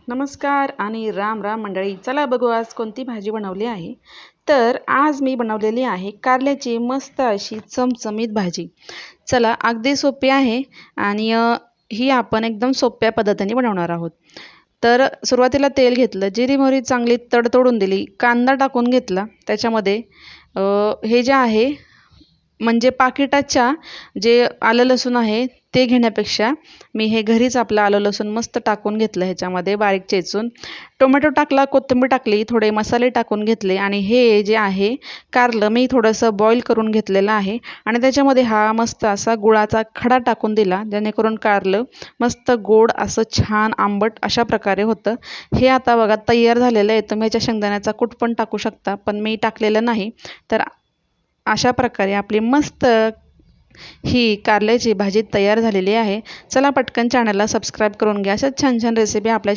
नमस्कार आणि राम राम मंडळी. चला बघू आज कोणती भाजी बनवली आहे. तर आज मी बनवलेली आहे कारल्याची मस्त अशी चमचमीत भाजी. चला अगदी सोपी आहे आणि ही आपण एकदम सोप्या पद्धतीने बनवणार आहोत. तर सुरुवातीला तेल घेतलं, जिरी मोहरी चांगली तडतडून दिली, कांदा टाकून घेतला. त्याच्यामध्ये हे जे आहे म्हणजे पाकिटाच्या जे आलं लसूण आहे ते घेण्यापेक्षा मी हे घरीच आपलं आलं लसूण मस्त टाकून घेतलं ह्याच्यामध्ये बारीक चेचून. टोमॅटो टाकला, कोथिंबीर टाकली, थोडे मसाले टाकून घेतले आणि हे जे आहे कारलं मी थोडंसं बॉईल करून घेतलेलं आहे आणि त्याच्यामध्ये हा मस्त असा गुळाचा खडा टाकून दिला, जेणेकरून कारलं मस्त गोड असं छान आंबट अशा प्रकारे होतं. हे आता बघा तयार झालेलं आहे. तुम्ही याच्या शेंगदाण्याचा कूट पण टाकू शकता, पण मी टाकलेलं नाही. तर अशा प्रकारे आपली मस्त ही कारल्याची भाजी तयार झालेली आहे. चला पटकन चॅनलला सबस्क्राईब करून घ्या. अशाच छान छान रेसिपी आपल्या